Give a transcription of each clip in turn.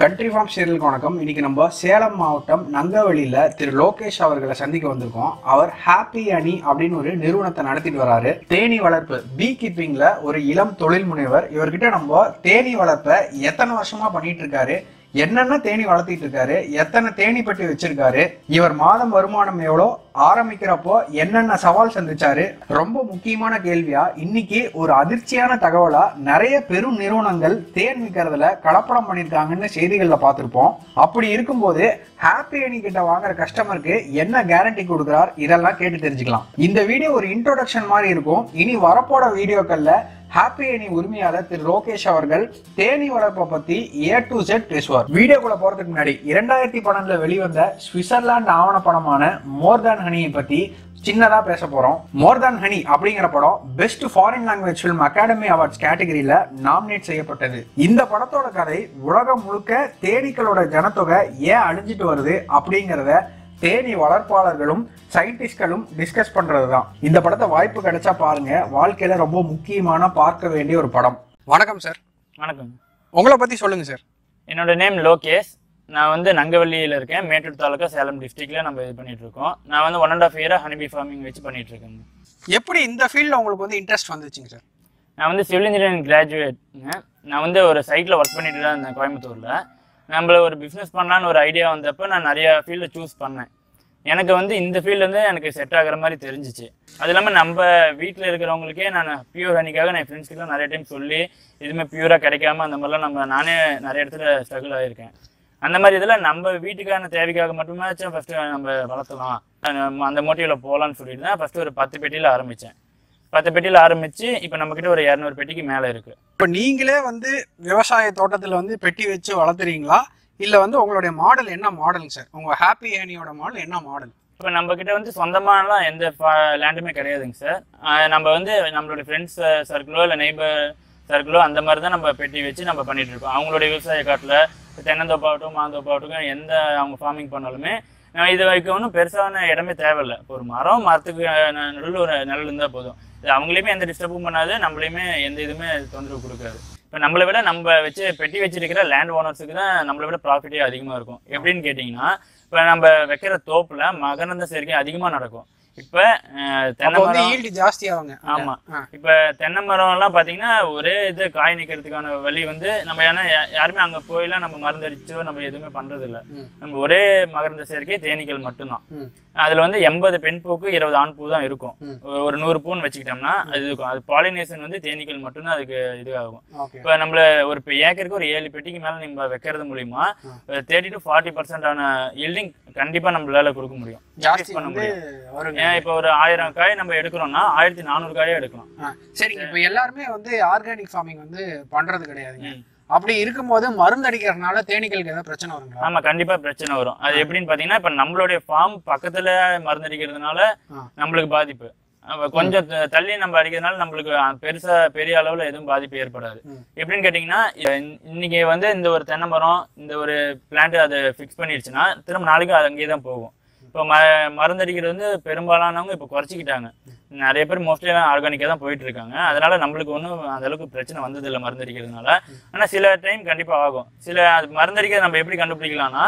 Country form சீரியலுக்கு வணக்கம். இன்னைக்கு நம்ம சேலம் மாவட்டம் நங்கவெளியில திரு லோகேஷ் அவர்களை சந்திக்க வந்திருக்கோம். அவர் ஹாப்பி ஹனி அப்படின்னு ஒரு நிறுவனத்தை நடத்திட்டு வராரு. தேனீ வளர்ப்பு பீ கீப்பிங்ல ஒரு இளம் தொழில் முனைவர். இவர்கிட்ட நம்ம தேனீ வளர்ப்பை எத்தனை வருஷமா பண்ணிட்டு இருக்காரு, என்னென்ன தேனி வளர்த்திட்டு இருக்காரு, எத்தனை தேனி பெட்டி வச்சிருக்காரு, இவர் மாதம் வருமானம் எவ்வளோ, ஆரம்பிக்கிறப்போ என்னென்ன சவால் சந்திச்சாரு, ரொம்ப முக்கியமான கேள்வியா இன்னைக்கு ஒரு அதிர்ச்சியான தகவலா நிறைய பெரும் நிறுவனங்கள் தேன் விற்கிறதுல கலப்படம் பண்ணியிருக்காங்கன்னு செய்திகள்ல பார்த்திருப்போம். அப்படி இருக்கும்போது ஹாப்பி ஹனி கிட்ட வாங்குற கஸ்டமருக்கு என்ன கேரண்டி கொடுக்குறார், இதெல்லாம் கேட்டு தெரிஞ்சுக்கலாம். இந்த வீடியோ ஒரு இன்ட்ரோடக்ஷன் மாதிரி இருக்கும். இனி வரப்போற வீடியோக்கள்ல ஹாப்பி ஹனி உரிமையாளர் திரு லோகேஷ் அவர்கள் தேனி வளர்ப்பை பத்தி A to Z பேசுவார். வீடியோக்குள்ள போறதுக்கு முன்னாடி 2012 வெளிவந்த சுவிட்சர்லாந்து ஆவணப்படமான மோர் தேன் ஹனியை பத்தி சின்னதா பேச போறோம். மோர் தேன் ஹனி அப்படிங்கிற படம் best foreign language film academy awards கேட்டகரியில நாமினேட் செய்யப்பட்டது. இந்த படத்தோட கதை உலகம் முழுக்க தேனீக்களோட ஜனத்தொகை ஏன் அழிஞ்சிட்டு வருது அப்படிங்கறத தேனி வளர்ப்பாளர்களும் சயின்டிஸ்ட்களும் டிஸ்கஸ் பண்றதுதான். இந்த படத்தை வாய்ப்பு கிடைச்சா பாருங்க. வாழ்க்கையில ரொம்ப முக்கியமான பார்க்க வேண்டிய ஒரு படம். வணக்கம் சார். வணக்கம். உங்களை பத்தி சொல்லுங்க சார். என்னோட நேம் லோகேஷ். நான் வந்து நங்கவள்ளியில் இருக்கேன். மேட்டூர் தாலுக்கா சேலம் டிஸ்ட்ரிக்ட்ல நம்ம இது பண்ணிட்டு இருக்கோம். நான் வந்து 1.5 year ஹனிபி ஃபார்மிங் வச்சு பண்ணிட்டு இருக்கேன். எப்படி இந்த ஃபீல்ட்ல உங்களுக்கு வந்து இன்ட்ரெஸ்ட் வந்துச்சுங்க சார்? நான் வந்து சிவில் இன்ஜினியரிங் கிராஜுவேட்ங்க. நான் வந்து ஒரு சைட்டில் ஒர்க் பண்ணிட்டு தான் இருந்தேன் கோயம்புத்தூரில். நம்மள ஒரு பிஸ்னஸ் பண்ணலான்னு ஒரு ஐடியா வந்தப்போ நான் நிறைய ஃபீல்டை சூஸ் பண்ணேன். எனக்கு வந்து இந்த ஃபீல்டு வந்து எனக்கு செட் ஆகிற மாதிரி தெரிஞ்சிச்சு. அது இல்லாமல் நம்ம வீட்டில் இருக்கிறவங்களுக்கே நான் பியூர் ஹனிக்காக நான் ஃப்ரெண்ட்ஸ்கிட்ட நிறைய டைம் சொல்லி எதுவுமே பியூராக கிடைக்காம அந்த மாதிரிலாம் நானே நிறைய இடத்துல ஸ்ட்ரகிள் ஆகியிருக்கேன். அந்த மாதிரி இதில் நம்ம வீட்டுக்கான தேவைக்காக மட்டுமாச்சும் ஃபஸ்ட்டு நம்ம வளர்த்தலாம், அந்த மோட்டிவில் போகலான்னு சொல்லிட்டு தான் ஃபஸ்ட்டு ஒரு 10 பெட்டியில் ஆரம்பித்தேன். 10 பெட்டியில் ஆரம்பித்து இப்போ நம்மக்கிட்ட ஒரு 200 பெட்டிக்கு மேலே இருக்குது. இப்போ நீங்களே வந்து விவசாய தோட்டத்தில் வந்து பெட்டி வச்சு வளர்த்துறீங்களா, இல்லை வந்து உங்களுடைய மாடல் என்ன மாடலுங்க சார்? உங்கள் ஹாப்பி ஹனியோட மாடல் என்ன மாடல்? இப்போ நம்மக்கிட்ட வந்து சொந்தமானலாம் எந்த லேண்டுமே கிடையாதுங்க சார். நம்ம வந்து நம்மளுடைய ஃப்ரெண்ட்ஸ் சர்க்கிளோ இல்லை நெய்பர் சர்க்கிளோ அந்த மாதிரி தான் நம்ம பெட்டி வச்சு நம்ம பண்ணிகிட்டு இருக்கோம். அவங்களுடைய விவசாய காட்டில் தென்னந்தோப்பாகட்டும் மாந்தோப்பாகட்டும் எந்த அவங்க ஃபார்மிங் பண்ணாலுமே இது வைக்க ஒன்றும் பெருசான இடமே தேவையில்லை. இப்போ ஒரு மரத்துக்கு நடுவில் ஒரு நிழல் இருந்தால் போதும். இது அவங்களையுமே எந்த டிஸ்டர்பும் பண்ணாது, நம்மளையுமே எந்த இதுவுமே தொந்தரவு கொடுக்காது. இப்போ நம்மளை விட நம்ம வச்சு பெட்டி வச்சிருக்கிற லேண்ட் ஓனர்ஸுக்கு தான் நம்மளை விட ப்ராஃபிட்டே அதிகமாக இருக்கும். எப்படின்னு கேட்டிங்கன்னா, இப்போ நம்ம வைக்கிற தோப்பில் மகரந்த சேர்க்கை அதிகமாக நடக்கும். இப்போ தென்னை மரம் ஜாஸ்தி ஆகுங்க. ஆமாம். இப்போ தென்னை மரம்லாம் பார்த்தீங்கன்னா ஒரே இது காய் நிற்கிறதுக்கான வழி வந்து நம்ம ஏன்னா யாருமே அங்கே போயெல்லாம் நம்ம மருந்தடிச்சோ நம்ம எதுவுமே பண்ணுறதில்ல. நம்ம ஒரே மகரந்த சேர்க்கை தேனீக்கள் மட்டும்தான். அதில் வந்து 80 பெண் பூக்கு 20 ஆண் பூ தான் இருக்கும். ஒரு 100 பூன்னு வச்சுக்கிட்டோம்னா அது இருக்கும். அது பாலினேஷன் வந்து தேனீக்கள் மட்டும்தான் அதுக்கு இது ஆகும். இப்போ நம்மள ஒரு ஏக்கருக்கு ஒரு 7 பெட்டிக்கு மேலே நம்ம வைக்கிறது மூலியமா 30 to 40% ஈல்டிங் கண்டிப்பாக நம்மளால கொடுக்க முடியும், பண்ண முடியும். இப்போ ஒரு 1000 காய் நம்ம எடுக்கிறோம்னா 1400 காயை எடுக்கலாம். சரிங்க. இப்போ எல்லாருமே வந்து ஆர்கானிக் ஃபார்மிங் வந்து பண்றது கிடையாதுங்க. அப்படி இருக்கும்போது மருந்து அடிக்கிறதுனால தேனீக்களுக்கு ஏதாவது பிரச்சனை வருங்களா? ஆமா, கண்டிப்பா பிரச்சனை வரும். அது எப்படின்னு பாத்தீங்கன்னா, இப்ப நம்மளுடைய ஃபார்ம் பக்கத்துல மருந்து அடிக்கிறதுனால நம்மளுக்கு பாதிப்பு, கொஞ்சம் தள்ளி நம்ம அடிக்கிறதுனால நம்மளுக்கு பெரிய அளவுல எதுவும் பாதிப்பு ஏற்படாது. எப்படின்னு கேட்டீங்கன்னா, இன்னைக்கு வந்து இந்த ஒரு தென்னை மரம் இந்த ஒரு பிளான்ட் அதை ஃபிக்ஸ் பண்ணிடுச்சுன்னா திரும்ப நாளைக்கு அது அங்கேயே தான் போகும். இப்போ மருந்தடிக்கிறது வந்து பெரும்பாலானவங்க இப்போ குறைச்சிக்கிட்டாங்க. நிறைய பேர் மோஸ்ட்லி ஆர்கானிக்காக தான் போயிட்டு இருக்காங்க. அதனால நம்மளுக்கு ஒன்றும் அந்த அளவுக்கு பிரச்சனை வந்ததில்லை மருந்தடிக்கிறதுனால. ஆனால் சில டைம் கண்டிப்பாக ஆகும். சில மருந்தடிக்கிறது நம்ம எப்படி கண்டுபிடிக்கலாம்னா,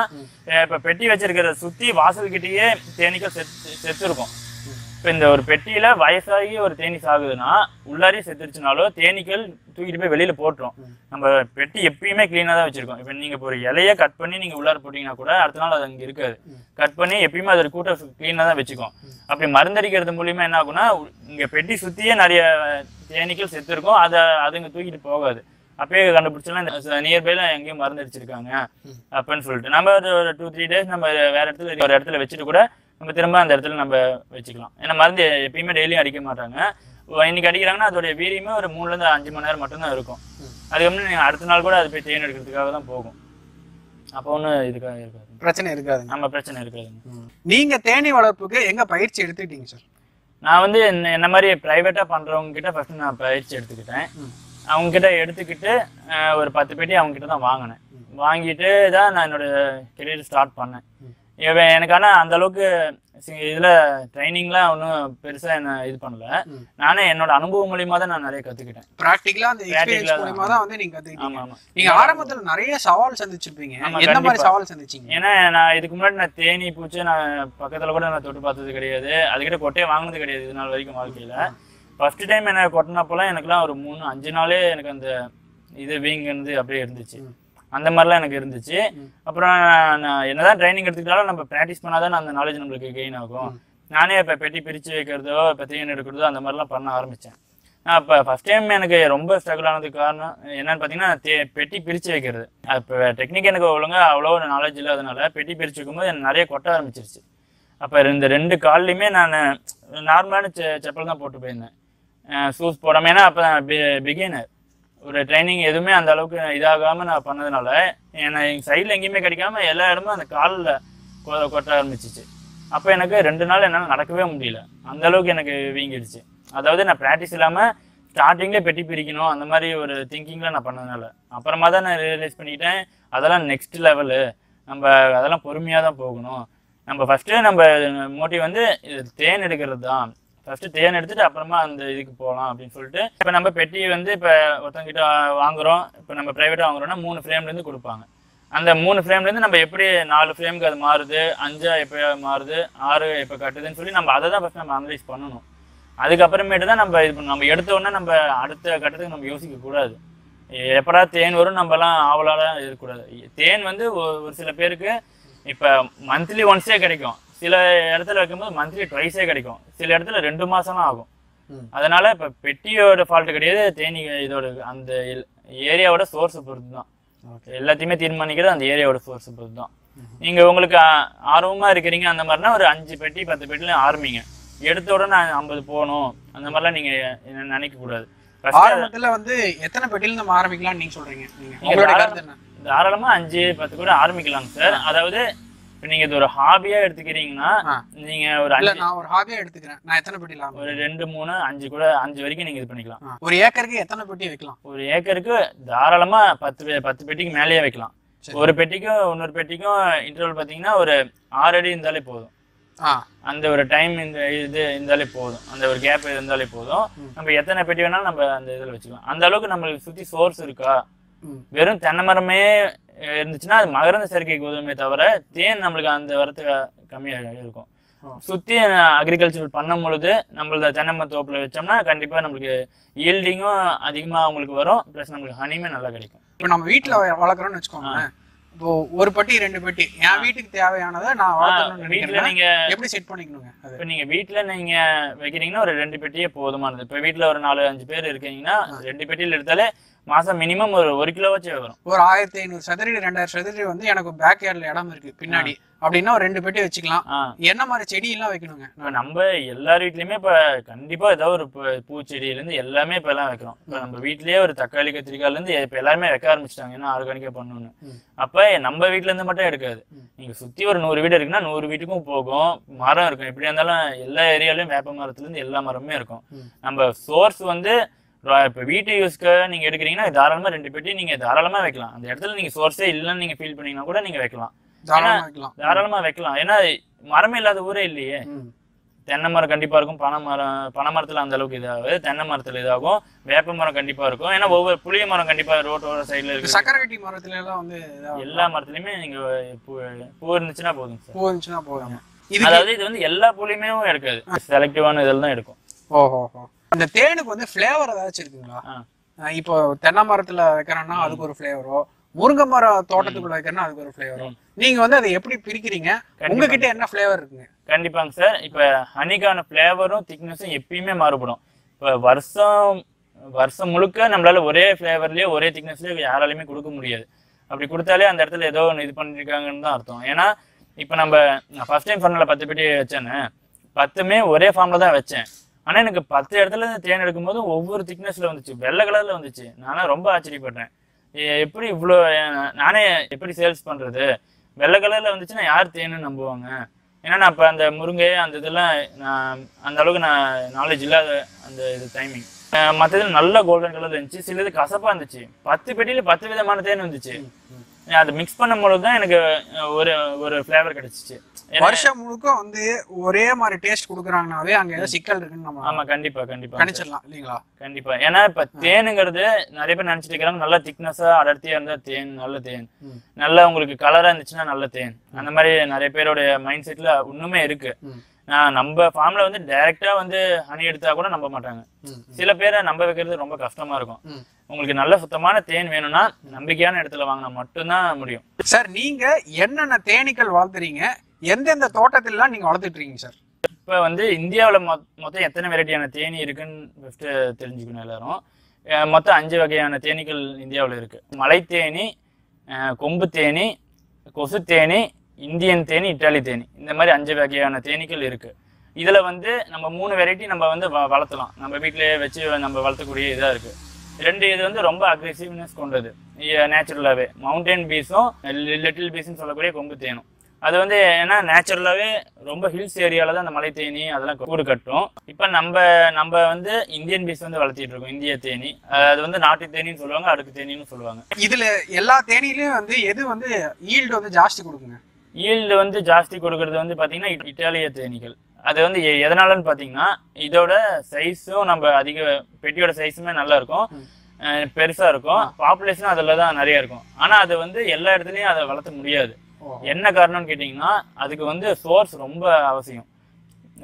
இப்போ பெட்டி வச்சிருக்கிறத சுற்றி வாசல்கிட்டயே தேனீக்கள் செத்து இருக்கும். இப்போ இந்த ஒரு பெட்டியில வயசாகி ஒரு தேனி சாகுதுன்னா உள்ளாரி செத்துருச்சுனாலோ தேனீக்கள் தூக்கிட்டு போய் வெளியில போட்டுரும். நம்ம பெட்டி எப்பயுமே கிளீனா தான் வச்சிருக்கோம். இப்போ நீங்க இப்போ ஒரு இலையை கட் பண்ணி நீங்க உள்ளார போட்டீங்கன்னா கூட அடுத்த நாள் அது அங்கே இருக்காது. கட் பண்ணி எப்பயுமே அது ஒரு கூட்ட கிளீனா தான் வச்சுக்கோம். அப்படி மருந்தடிக்கிறது மூலியமா என்ன ஆகும்னா, இங்க பெட்டி சுத்தியே நிறைய தேனீக்கள் செத்து இருக்கும். அதுங்க தூக்கிட்டு போகாது. அப்பயே கண்டுபிடிச்சலாம் இந்த நியர்பைல எங்கேயும் மருந்தடிச்சிருக்காங்க அப்படின்னு சொல்லிட்டு நம்ம ஒரு 2-3 days நம்ம வேற இடத்துல வச்சுட்டு கூட நம்ம திரும்ப அந்த இடத்துல நம்ம வச்சுக்கலாம். ஏன்னா மருந்து எப்பயுமே டெய்லியும் அடிக்க மாட்டாங்க. இன்னைக்கு அடிக்கிறாங்கன்னா அதோடைய வீரியமே ஒரு 3 to 5 மணி நேரம் மட்டும்தான் இருக்கும். அதுக்கப்புறம் நீங்கள் அடுத்த நாள் கூட அது போய் தேன் எடுக்கிறதுக்காக தான் போகும். அப்போ ஒன்றும் இதுக்காக இருக்காது, பிரச்சனை இருக்காது. நம்ம பிரச்சனை இருக்காதுங்க. நீங்க தேனீ வளர்ப்புக்கு எங்க பயிற்சி எடுத்துக்கிட்டீங்க சார்? நான் வந்து என்ன மாதிரி ப்ரைவேட்டாக பண்ணுறவங்க கிட்ட ஃபர்ஸ்ட் நான் பயிற்சி எடுத்துக்கிட்டேன். அவங்க கிட்ட எடுத்துக்கிட்டு ஒரு 10 பெட்டி அவங்க கிட்ட தான் வாங்கினேன். வாங்கிட்டு தான் நான் என்னோட கெரியர் ஸ்டார்ட் பண்ணேன். எனக்கு ஆனால் அந்த அளவுக்கு இதுல ட்ரைனிங்லாம் ஒன்றும் பெருசா என்ன இது பண்ணல. நானே என்னோட அனுபவம் மூலியமா தான் நான் நிறைய கத்துக்கிட்டேன். பிராக்டிகலா அந்த எக்ஸ்பீரியன்ஸ் மூலமா தான் வந்து நீங்க கத்துக்கிட்டீங்க. நீங்க ஆரம்பத்துல நிறைய சவால் சந்திச்சிருப்பீங்க. என்ன மாதிரி சவால் சந்திச்சீங்க? ஏன்னா நான் இதுக்கு முன்னாடி நான் தேனி பூச்சி நான் பக்கத்துல கூட நான் தொட்டு பார்த்தது கிடையாது, அதுக்கிட்ட கொட்டையை வாங்கினது கிடையாது இது நாள் வரைக்கும் வாழ்க்கையில. ஃபர்ஸ்ட் டைம் என்ன கொட்டினப்பெல்லாம் எனக்குலாம் ஒரு 3-5 நாளே எனக்கு அந்த இது வீங்கிறது அப்படியே இருந்துச்சு. அந்த மாதிரிலாம் எனக்கு இருந்துச்சு. அப்புறம் நான் என்னதான் ட்ரைனிங் எடுத்துக்கிட்டாலும் நம்ம ப்ராக்டிஸ் பண்ணாதான் அந்த நாலேஜ் நம்மளுக்கு கெயின் ஆகும். நானே இப்போ பெட்டி பிரித்து வைக்கிறதோ இப்போ தேன் எடுக்கிறதோ அந்த மாதிரிலாம் பண்ண ஆரம்பித்தேன். நான் இப்போ ஃபஸ்ட் டைம் எனக்கு ரொம்ப ஸ்ட்ரகிள் ஆனதுக்கு காரணம் என்னன்னு பார்த்தீங்கன்னா பெட்டி பிரித்து வைக்கிறது. இப்போ டெக்னிக் எனக்கு ஒழுங்காக அவ்வளோ நாலேஜ் இல்லாதனால பெட்டி பிரித்து வைக்கும்போது எனக்கு நிறைய கொட்ட ஆரம்பிச்சிருச்சு. அப்போ இந்த 2 கால்லையுமே நான் நார்மலான செப்பல் தான் போட்டு போயிருந்தேன், ஷூஸ் போடாமல். ஏன்னா அப்போ நான் பிகினர், ஒரு ட்ரைனிங் எதுவுமே அந்த அளவுக்கு இதாகாமல் நான் பண்ணதுனால எனக்கு எங்கள் சைடில் எங்கேயுமே கிடைக்காம எல்லா இடமும் அந்த காலில் கொட்ட ஆரம்பிச்சிச்சு. அப்போ எனக்கு 2 நாள் என்னால் நடக்கவே முடியல, அந்த அளவுக்கு எனக்கு வீங்கிடுச்சு. அதாவது நான் ப்ராக்டிஸ் இல்லாமல் ஸ்டார்டிங்லேயே பெட்டி பிரிக்கணும் அந்த மாதிரி ஒரு திங்கிங்கில் நான் பண்ணதுனால. அப்புறமா தான் நான் ரியலைஸ் பண்ணிக்கிட்டேன் அதெல்லாம் நெக்ஸ்ட் லெவலு, நம்ம அதெல்லாம் பொறுமையாக தான் போகணும். நம்ம ஃபஸ்ட்டு நம்ம மோட்டிவ் வந்து இது தேன் எடுக்கிறது தான். ஃபஸ்ட்டு தேன் எடுத்துட்டு அப்புறமா அந்த இதுக்கு போகலாம் அப்படின்னு சொல்லிட்டு. இப்போ நம்ம பெட்டி வந்து இப்போ ஒருத்தங்கிட்ட வாங்குகிறோம், இப்போ நம்ம ப்ரைவேட்டாக வாங்குறோம்னா 3 ஃப்ரேம்லேருந்து கொடுப்பாங்க. அந்த 3 ஃப்ரேம்லேருந்து நம்ம எப்படி 4 ஃப்ரேமுக்கு அது மாறுது, 5 எப்போ மாறுது, 6 எப்போ கட்டுதுன்னு சொல்லி நம்ம அதை தான் ஃபஸ்ட் நம்ம அனலைஸ் பண்ணணும். அதுக்கப்புறமேட்டு தான் நம்ம இது நம்ம எடுத்தோடனே நம்ம அடுத்த கட்டத்துக்கு நம்ம யோசிக்கக்கூடாது. எப்படா தேன் வரும் நம்மலாம் ஆவலாலாம் இருக்கக்கூடாது. தேன் வந்து ஒரு சில பேருக்கு இப்போ மந்த்லி ஒன்ஸே கிடைக்கும், சில இடத்துல வைக்கும்போது மந்த்லி ட்வைஸே கிடைக்கும், சில இடத்துல 2 மாதம்லாம் ஆகும். அதனால இப்போ பெட்டியோட ஃபால்ட்டு கிடையாது, தேனி இதோட அந்த ஏரியாவோட சோர்ஸை பொறுத்து தான். எல்லாத்தையுமே தீர்மானிக்கிறது அந்த ஏரியாவோட சோர்ஸை பொறுத்து தான். நீங்கள் உங்களுக்கு ஆர்வமாக இருக்கிறீங்க அந்த மாதிரினா ஒரு 5 பெட்டி 10 பெட்டிலையும் ஆரம்பிங்க. எடுத்த உடனே 50 போகணும் அந்த மாதிரிலாம் நீங்கள் நினைக்கக்கூடாது. ஆரம்பத்துல வந்து எத்தனை பெட்டியில நம்ம ஆரம்பிக்கலாம்னு நீங்க சொல்றீங்க? தாராளமா 5-10 கூட ஆரம்பிக்கலாங்க சார். அதாவது இப்போ நீங்க இது ஒரு ஹாபியா எடுத்துக்கிறீங்கன்னா நீங்க ஒரு நான் ஒரு ஹாபியா எடுத்துக்கிறேன், நான் எத்தனை பெட்டிலாம் ஒரு 2, 3, 5 கூட 5 வரைக்கும் நீங்க இது பண்ணிக்கலாம். ஒரு ஏக்கருக்கு எத்தனை பெட்டி வைக்கலாம்? ஒரு ஏக்கருக்கு தாராளமா 10 பெட்டிக்கு மேலேயே வைக்கலாம். ஒரு பெட்டிக்கும் இன்னொரு பெட்டிக்கும் இன்டர்வல் பாத்தீங்கன்னா ஒரு 6 அடி இருந்தாலே போதும். அந்த ஒரு டைம் இந்த இது இருந்தாலே போதும், அந்த ஒரு கேப் இருந்தாலே போதும். நம்ம எத்தனை பெட்டி வேணாலும் நம்ம அந்த இதில் வச்சுக்கலாம். அந்த அளவுக்கு நம்மளுக்கு சுற்றி சோர்ஸ் இருக்கா? வெறும் தென்னை மரமே இருந்துச்சுன்னா அது மகரந்த சேர்க்கைக்கு உதவுமே தவிர தேன் நம்மளுக்கு அந்த வரத்து கம்மியாக இருக்கும். சுற்றி அக்ரிகல்ச்சர் பண்ணும் பொழுது நம்மள தென்னை மர தோப்பில் வச்சோம்னா கண்டிப்பாக நம்மளுக்கு ஈல்டிங்கும் அதிகமாக அவங்களுக்கு வரும், ப்ளஸ் நம்மளுக்கு ஹனியுமே நல்லா கிடைக்கும். இப்போ நம்ம வீட்டில் வளர்க்குறோம்னு வச்சுக்கோங்க, இப்போ ஒரு பெட்டி 2 பெட்டி என் வீட்டுக்கு தேவையானதை நான் வளர்க்கணும்னு வீட்டில் நீங்க எப்படி செட் பண்ணிக்கணுங்க? இப்போ நீங்க வீட்டில் நீங்க வைக்கிறீங்கன்னா ஒரு 2 பெட்டியே போதுமானது. இப்போ வீட்டில் ஒரு 4-5 பேர் இருக்கீங்கன்னா 2 பெட்டியில் எடுத்தாலே மாசம் மினிமம் ஒரு 1 கிலோவாச்சும் வரும். ஒரு 1500 சதுரடி 2000 சதுரடி வந்து எனக்கு பேக் யார்ட்ல இடம் இருக்கு பின்னாடி அப்படின்னா ஒரு 2 பெட்டி வச்சுக்கலாம். என்ன மாதிரி செடி எல்லாம் வைக்கணுங்க? நம்ம எல்லார் வீட்லயுமே இப்ப கண்டிப்பா ஏதாவது ஒரு பூச்செடியில இருந்து எல்லாமே இப்ப எல்லாம் வைக்கிறோம். இப்ப நம்ம வீட்லயே ஒரு தக்காளி கத்திரிக்காயில இருந்து இப்ப எல்லாருமே வைக்க ஆரம்பிச்சிட்டாங்க, ஏன்னா ஆர்கானிக்கா பண்ணணும்னு. அப்ப நம்ம வீட்டுல இருந்து மட்டும் எடுக்காது, நீங்க சுத்தி ஒரு 100 வீடு இருக்குன்னா 100 வீட்டுக்கும் போகும், மரம் இருக்கும். எப்படி இருந்தாலும் எல்லா ஏரியாலையும் வேப்ப மரத்துல இருந்து எல்லா மரமுமே இருக்கும். நம்ம சோர்ஸ் வந்து இப்போ வீட்டு யூஸ்க்கு நீங்க எடுக்கிறீங்கன்னா தாராளமா 2 பெட்டி நீங்க தாராளமா வைக்கலாம். அந்த இடத்துல நீங்க சோர்ஸே இல்லைன்னு நீங்க ஃபீல் பண்ணீங்கன்னா கூட நீங்க வைக்கலாம், தாராளமா வைக்கலாம். ஏன்னா மரமே இல்லாத ஊரே இல்லையே. தென்னை மரம் கண்டிப்பா இருக்கும், பனை மரத்துல அந்த அளவுக்கு இதாகுது, தென்னை மரத்துல இதாகும், வேப்ப மரம் கண்டிப்பா இருக்கும். ஏன்னா ஒவ்வொரு புளிய மரம் கண்டிப்பா ரோட்டோட சைட்ல இருக்கு. சக்கரக்கட்டி மரத்துல எல்லாம் வந்து எல்லா மரத்துலயுமே நீங்க பூ இருந்துச்சுன்னா போதும் சார். பூ இருந்துச்சுன்னா போதும். அதாவது இது வந்து எல்லா புளியுமே எடுக்காது, செலக்டிவான இதெல்லாம் தான் எடுக்கும். ஓஹோ. அந்த தேனுக்கு வந்து ஃபிளேவர் ஏதாச்சும் இருக்குங்களா? இப்போ தென்னை மரத்துல வைக்கிறோம்னா அதுக்கு ஒரு ஃபிளேவரோ, முருங்கை மரம் தோட்டத்துக்குள்ள வைக்கிறோம்னா அதுக்கு ஒரு ஃபிளேவரோ, நீங்க வந்து அதை எப்படி பிரிக்கிறீங்க? உங்ககிட்ட என்ன ஃபிளேவர் இருக்குங்க? கண்டிப்பாங்க சார். இப்ப ஹனிக்கான ஃபிளேவரும் திக்னஸும் எப்பயுமே மாறுபடும். இப்ப வருஷம் முழுக்க நம்மளால ஒரே ஃபிளேவர்லயே ஒரே திக்னஸ்லயே யாராலையுமே கொடுக்க முடியாது. அப்படி கொடுத்தாலே அந்த இடத்துல ஏதோ ஒன்று இது பண்ணிருக்காங்கன்னு தான் அர்த்தம். ஏன்னா இப்ப நான் ஃபர்ஸ்ட் டைம் சொன்னல 10 பெட்டி வச்சேன்னு, 10மே ஒரே ஃபார்ம்ல தான் வச்சேன். ஆனா எனக்கு 10 இடத்துல தேன் எடுக்கும்போது ஒவ்வொரு திக்னஸ்ல வந்துச்சு, வெள்ளை கலர்ல வந்துச்சு. நானா ரொம்ப ஆச்சரியப்பட்டேன், எப்படி இவ்வளோ, நானே எப்படி சேல்ஸ் பண்றது, வெள்ளை கலர்ல வந்துச்சுன்னா யார் தேன்னு நம்புவாங்க? ஏன்னா நான் இப்போ அந்த முருங்கை அந்த இதெல்லாம் நான் அந்த அளவுக்கு நான் நாலேஜ் இல்லாத அந்த இது டைமிங். மற்ற இதில் நல்ல கோல்டன் கலர்ல இருந்துச்சு, சில இது கசப்பா இருந்துச்சு. 10 பெட்டியில 10 விதமான தேன் வந்துச்சு. அது மிக்ஸ் பண்ணும்போது தான் எனக்கு ஒரு ஒரு ஃப்ளேவர் கிடைச்சிச்சு. வருஷம் முழுக்க வந்து ஒரே மாதிரி டேஸ்ட் கொடுக்குறாங்கனாவே அங்க ஏதோ சிக்கல் இருக்குன்னு நம்ம ஆமா கண்டிப்பா கண்டிப்பா கணிச்சிடலாம் இல்லைங்களா? கண்டிப்பா. ஏன்னா இப்ப தேனுங்கிறது நிறைய பேர் நினைச்சிட்டு இருக்காங்க நல்லா திக்னஸா அடர்த்தியா இருந்தா தேன் நல்ல தேன், நல்லா உங்களுக்கு கலரா இருந்துச்சுன்னா நல்ல தேன், அந்த மாதிரி நிறைய பேருடைய மைண்ட் செட்ல இன்னுமே இருக்கு. நம்ம ஃபார்ம்ல வந்து டைரக்டா வந்து ஹனி எடுத்தா கூட நம்ப மாட்டாங்க. சில பேரை நம்ப வைக்கிறது ரொம்ப கஷ்டமா இருக்கும். உங்களுக்கு நல்ல சுத்தமான தேன் வேணும்னா நம்பிக்கையான இடத்துல வாங்கினா மட்டும்தான் முடியும். சார் நீங்க என்னென்ன தேனீக்கள் வளர்த்துறீங்க, எந்தெந்த தோட்டத்திலாம் நீங்க வளர்த்துட்டு இருக்கீங்க சார்? இப்போ வந்து இந்தியாவில் மொத்தம் எத்தனை வெரைட்டியான தேனி இருக்குன்னு ஃபஸ்ட்டு தெரிஞ்சுக்கணும் எல்லாரும். மொத்தம் 5 வகையான தேனீக்கள் இந்தியாவில் இருக்குது. மலை தேனி, கொம்பு தேனி, கொசு தேனி, இந்தியன் தேனி, இட்டாலி தேனி, இந்த மாதிரி 5 வகையான தேனீக்கள் இருக்குது. இதில் வந்து நம்ம 3 வெரைட்டி நம்ம வந்து வளர்த்தலாம். நம்ம வீட்டிலேயே வச்சு நம்ம வளர்த்தக்கூடிய இதாக இருக்குது. 2 இது வந்து ரொம்ப அக்ரெசிவ்னஸ் கொண்டது நேச்சுரலாகவே. மவுண்டன் பீஸும் லிட்டில் பீஸ்ன்னு சொல்லக்கூடிய கொம்பு தேனும். அது வந்து ஏன்னா நேச்சுரலாகவே ரொம்ப ஹில்ஸ் ஏரியாவில் தான் அந்த மலை தேனி அதெல்லாம் கூடு கட்டும். இப்போ நம்ம வந்து இந்தியன் பீஸ் வந்து வளர்த்திட்டு இருக்கோம், இந்திய தேனி. அது வந்து நாட்டு தேனின்னு சொல்லுவாங்க, அடுக்கு தேனின்னு சொல்லுவாங்க. இதில் எல்லா தேனிலையும் வந்து எது வந்து ஈல்டு வந்து ஜாஸ்தி கொடுக்குங்க? ஈல்டு வந்து ஜாஸ்தி கொடுக்கறது வந்து பார்த்தீங்கன்னா இட்டாலிய தேனீக்கள். அது வந்து எதனாலன்னு பார்த்தீங்கன்னா இதோட சைஸும் நம்ம பெட்டியோட சைஸுமே நல்லா இருக்கும், பெருசாக இருக்கும். பாப்புலேஷனும் அதில் தான் நிறைய இருக்கும். ஆனால் அது வந்து எல்லா இடத்துலையும் அதை வளர்த்த முடியாது. என்ன காரணம்னு கேட்டிங்கன்னா அதுக்கு வந்து சோர்ஸ் ரொம்ப அவசியம்.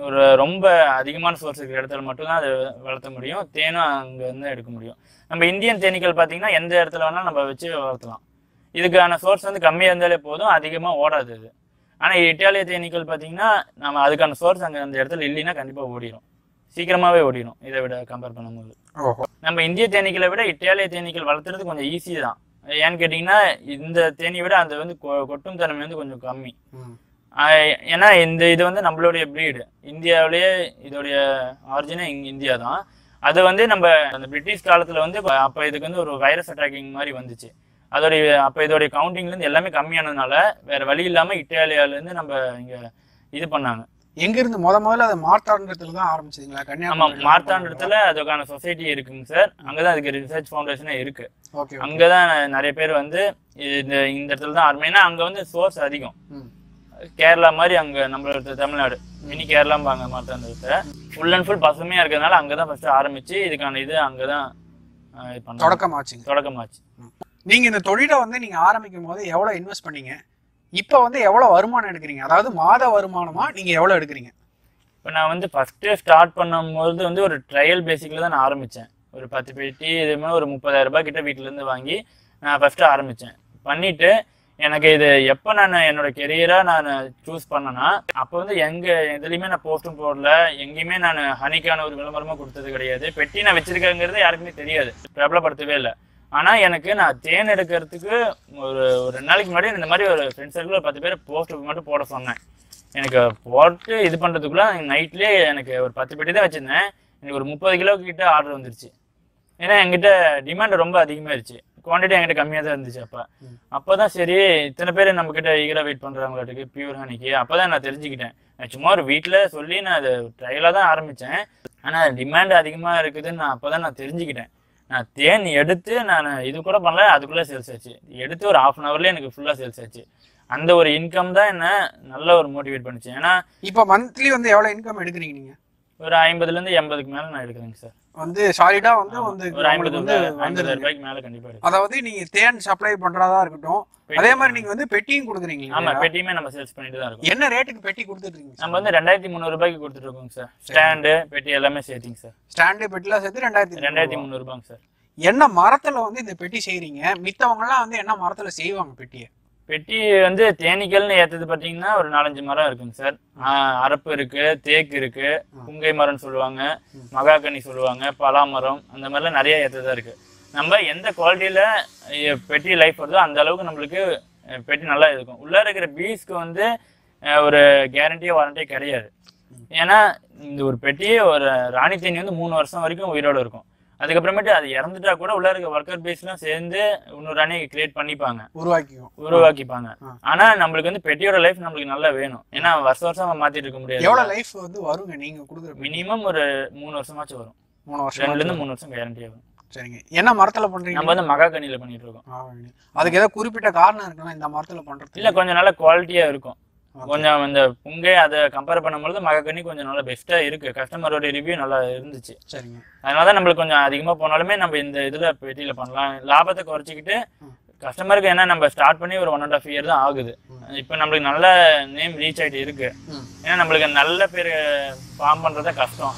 ஒரு ரொம்ப அதிகமான சோர்ஸ் இருக்கிற இடத்துல மட்டும்தான் அதை வளர்த்த முடியும். தேனும் அங்கே வந்து எடுக்க முடியும். நம்ம இந்தியன் தேனீக்கள் பார்த்தீங்கன்னா எந்த இடத்துல வேணாலும் நம்ம வச்சு வளர்த்தலாம். இதுக்கான சோர்ஸ் வந்து கம்மியாக இருந்தாலே போதும், அதிகமாக ஓடாது இது. ஆனால் இட்டாலிய தேனீக்கள் பார்த்தீங்கன்னா நம்ம அதுக்கான சோர்ஸ் அங்கே அந்த இடத்துல இல்லைன்னா கண்டிப்பாக ஓடிடும், சீக்கிரமாகவே ஓடிடும். இதை விட கம்பேர் பண்ணும்போது நம்ம இந்திய தேனீக்களை விட இட்டாலிய தேனீக்கள் வளர்த்துறது கொஞ்சம் ஈஸி தான். ஏன்னு கேட்டிங்கன்னா இந்த தேனியை விட அந்த வந்து கொட்டும் தன்மை வந்து கொஞ்சம் கம்மி. ஏன்னா இது வந்து நம்மளுடைய ப்ரீடு, இந்தியாவிலேயே இதோடைய ஆரிஜினே இந்தியா தான். அது வந்து நம்ம அந்த பிரிட்டிஷ் காலத்தில் வந்து அப்போ இதுக்கு வந்து ஒரு வைரஸ் அட்டாக்கிங் மாதிரி வந்துச்சு. அப்போ இதோடைய கவுண்டிங்லேருந்து எல்லாமே கம்மியானதுனால வேற வழி இல்லாமல் இட்டாலியாவிலேருந்து நம்ம இங்கே இது பண்ணாங்க. எங்கிருந்து முதல்ல அது மார்த்தாண்டத்துல தான் ஆரம்பிச்சதுங்களா? கன்னியாகுமரி மார்த்தாண்டத்துல அதுக்கான சொசைட்டி இருக்குங்க சார். அங்கதான் அதுக்கு ரிசர்ச் ஃபவுண்டேஷனே இருக்கு. அங்கதான் நிறைய பேர் வந்து இந்த இடத்துல தான் ஆரம்பி. ஏன்னா அங்க வந்து சோர்ஸ் அதிகம். கேரளா மாதிரி அங்க நம்மளோட தமிழ்நாடு மினி கேரளாம்பாங்க மார்த்தாண்டத்தை. ஃபுல் அண்ட் ஃபுல் பசுமையா இருக்கிறதுனால அங்கதான் ஃபர்ஸ்ட் ஆரம்பிச்சு இதுக்கான இது அங்கதான் தொடக்கமாச்சு. நீங்க இந்த தொழிலை வந்து நீங்க ஆரம்பிக்கும் போது எவ்வளவு இன்வெஸ்ட் பண்ணீங்க? இப்போ வந்து எவ்வளவு வருமானம் எடுக்கிறீங்க? அதாவது மாத வருமானமா நீங்க எவ்வளவு எடுக்கிறீங்க? இப்போ நான் வந்து ஃபர்ஸ்ட்டு ஸ்டார்ட் பண்ணும்போது வந்து ஒரு ட்ரையல் பேசிக்கில் தான் நான் ஆரம்பித்தேன். ஒரு 10 பெட்டி இதுமாதிரி ஒரு 30,000 ரூபாய் கிட்ட வீட்டிலேருந்து வாங்கி நான் ஃபஸ்ட்டு ஆரம்பித்தேன். பண்ணிவிட்டு எனக்கு இது எப்போ நான் என்னோட கெரியராக நான் சூஸ் பண்ணேன்னா அப்போ வந்து எதுலேயுமே நான் போஸ்ட்டும் போடல, எங்கேயுமே நான் ஹனிக்கான ஒரு விளம்பரமாக கொடுத்தது கிடையாது. பெட்டி நான் வச்சுருக்கேங்கிறது யாருக்குமே தெரியாது, பிரபலப்படுத்தவே இல்லை. ஆனால் எனக்கு நான் தேன் எடுக்கிறதுக்கு ஒரு 2 நாளைக்கு முன்னாடி இந்த மாதிரி ஒரு ஃப்ரெண்ட்ஸ் சர்க்கிள் 10 பேர் போஸ்ட் மட்டும் போட சொன்னேன். எனக்கு போட்டு இது பண்ணுறதுக்குள்ள நைட்லேயே எனக்கு ஒரு 10 பெட்டி தான் வச்சுருந்தேன். எனக்கு ஒரு 30 கிலோ கிட்ட ஆர்டர் வந்துருச்சு. ஏன்னா என்கிட்ட டிமாண்ட் ரொம்ப அதிகமாகிடுச்சு, குவான்டிட்டி என்கிட்ட கம்மியாக தான் இருந்துச்சு. அப்போ தான் சரி இத்தனை பேர் நம்மக்கிட்ட ஈகராக வெயிட் பண்ணுறாங்களாட்டுக்கு பியூர் ஹனிக்கு. அப்போ தான் நான் தெரிஞ்சுக்கிட்டேன். நான் சும்மா ஒரு வீட்டில் சொல்லி நான் அது ட்ரையலாக தான் ஆரம்பித்தேன். ஆனால் டிமாண்ட் அதிகமாக இருக்குதுன்னு நான் அப்போ தான் நான் தெரிஞ்சுக்கிட்டேன். நான் தேன் எடுத்து நான் இது கூட பண்ணல, அதுக்குள்ளே சேல்ஸ் ஆச்சு. எடுத்து ஒரு 1/2 அன் ஹவர்லேயே எனக்கு ஃபுல்லாக சேல்ஸ் ஆச்சு. அந்த ஒரு இன்கம் தான் என்ன நல்ல ஒரு மோட்டிவேட் பண்ணுச்சு. ஏன்னா இப்போ மந்த்லி வந்து எவ்வளோ இன்கம் எடுக்கிறீங்க நீங்கள்? ஒரு 50லேருந்து 80க்கு மேலே நான் எடுக்கிறேங்க சார். வந்து சாலிடா வந்து ஒரு 50 ரூபாய்க்கு மேலே கண்டிப்பாக எடுக்கும். அதாவது நீங்கள் தேன் சப்ளை பண்ணுறதா இருக்கட்டும், அதே மாதிரி நீங்கள் வந்து பெட்டியும் கொடுக்குறீங்க. ஆமாம், பெட்டியுமே நம்ம சேல்ஸ் பண்ணிட்டு தான் இருக்கோம். என்ன ரேட்டுக்கு பெட்டி கொடுத்துருக்கீங்க? நம்ம வந்து 2300 ரூபாய்க்கு கொடுத்துட்டு இருக்கோங்க சார். ஸ்டாண்டு பெட்டி எல்லாமே சேர்த்திங்க சார். ஸ்டாண்டு பெட்டிலாம் சேர்த்து 2300 ரூபாங்க சார். என்ன மரத்துல வந்து இந்த பெட்டி செய்யறீங்க? மித்தவங்க எல்லாம் வந்து என்ன மரத்துல செய்வாங்க பெட்டியை? பெட்டி வந்து தேனீக்கள்னு ஏற்றது பார்த்தீங்கன்னா ஒரு 4-5 மரம் இருக்குங்க சார். அரப்பு இருக்கு, தேக்கு இருக்கு, புங்கை மரம்னு சொல்லுவாங்க, மகாகனி சொல்லுவாங்க, பலாமரம், அந்த மாதிரிலாம் நிறைய ஏற்றதா இருக்கு. நம்ம எந்த குவாலிட்டியில பெட்டி லைஃப் வருதோ அந்த அளவுக்கு நம்மளுக்கு பெட்டி நல்லா இருக்கும். உள்ள இருக்கிற பீஸ்க்கு வந்து ஒரு கேரண்டியோ வாரண்டியோ கிடையாது. ஏன்னா இந்த ஒரு பெட்டி ஒரு ராணி தேனி வந்து 3 வருஷம் வரைக்கும் உயிரோடு இருக்கும். அதுக்கப்புறமேட்டு அது இறந்துட்டா கூட உள்ள இருக்க ஒர்க்கர் பேஸ்லாம் சேர்ந்து இன்னொரு அணையை கிரியேட் பண்ணிப்பாங்க, உருவாக்கிப்பாங்க. ஆனா நம்மளுக்கு வந்து பெட்டியோட லைஃப் நம்மளுக்கு நல்லா வேணும். ஏன்னா வருஷம் மாத்திட்டு இருக்க முடியாது. எவ்வளவு லைஃப் வந்து வருங்க நீங்க கொடுக்குற? மினிமம் ஒரு 3 வருஷமாச்சும் வரும். 2 ல இருந்து 3 வருஷம் கேரண்டியா வரும். சரிங்க. என்ன மரத்துல பண்றீங்க? நம்ம வந்து மகாகனியில பண்ணிட்டு இருக்கோம். அதுக்கு ஏதாவது குறிப்பிட்ட காரணம் இருக்குன்னா இந்த மரத்துல பண்றது? இல்ல கொஞ்சம் நல்ல குவாலிட்டியா இருக்கும். கொஞ்சம் இந்த புங்கை அதை கம்பேர் பண்ணும்போது மகாகனி கொஞ்சம் நல்லா பெஸ்டா இருக்கு. கஸ்டமரோட ரிவ்யூ நல்லா இருந்துச்சு. சரிங்க. அதனாலதான் நம்மளுக்கு கொஞ்சம் அதிகமா போனாலுமே நம்ம இந்த இதுல பெட்டியில பண்ணலாம். லாபத்தை குறைச்சிக்கிட்டு கஸ்டமருக்கு ஏன்னா நம்ம ஸ்டார்ட் பண்ணி ஒரு 1.5 இயர் தான் ஆகுது. இப்ப நம்மளுக்கு நல்ல நேம் ரீச் ஆயிட்டு இருக்கு. ஏன்னா நம்மளுக்கு நல்ல பேர் ஃபார்ம் பண்றதே கஷ்டம்.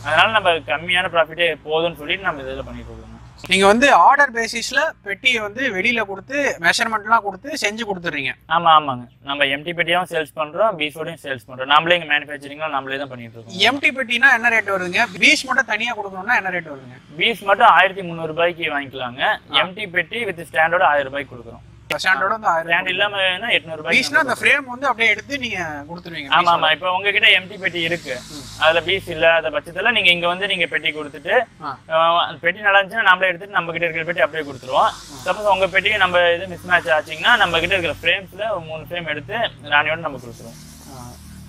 அதனால நம்ம கம்மியான ப்ராஃபிட்டே போதும்னு சொல்லிட்டு நம்ம இதில் பண்ணிட்டு இருக்கோம். நீங்க வந்து ஆர்டர் பேசிஸ்ல பெட்டியை வந்து வெளியில கொடுத்து மெஷர்மெண்ட்லாம் கொடுத்து செஞ்சு கொடுத்துறீங்க? ஆமா ஆமாங்க. நம்ம எம்டி பெட்டியாவும் சேல்ஸ் பண்றோம், பீஸோடையும் சேல்ஸ் பண்றோம். நம்மளே இங்க மேனுஃபேக்சரிங்லாம் நம்மளே தான் பண்ணிட்டு இருக்கோம். எம்டி பெட்டினா என்ன ரேட் வருதுங்க? பீஸ் மட்டும் தனியா கொடுக்கணும்னா என்ன ரேட் வருதுங்க? பீஸ் மட்டும் 1300 ரூபாய்க்கு வாங்கிக்கலாங்க. எம்டி பெட்டி வித் ஸ்டாண்டோட 1000 ரூபாய்க்கு கொடுக்குறோம். ஸ்டாண்டோட வந்து 1000. ஸ்டாண்ட் இல்லாம 800 ரூபாய். பீஸ்னா அந்த ஃப்ரேம் வந்து அப்படியே எடுத்து நீங்க கொடுத்துருவீங்க? ஆமா ஆமா. இப்போ உங்ககிட்ட எம்டி பெட்டி இருக்கு, அதுல பீஸ் இல்லாத பட்சத்துல நீங்க இங்க வந்து நீங்க பெட்டி கொடுத்துட்டு பெட்டி நல்லா இருந்துச்சுன்னா நம்மளே எடுத்துட்டு நம்ம கிட்ட இருக்கிற பெட்டி அப்படியே கொடுத்துருவோம். சப்போஸ் உங்க பெட்டிக்கு நம்ம இது மிஸ் மேட்ச் ஆச்சுங்கன்னா நம்ம கிட்ட இருக்கிற ஃப்ரேம்ஸ்ல 3 ஃப்ரேம் எடுத்து ராணியோட நம்ம கொடுத்துருவோம்.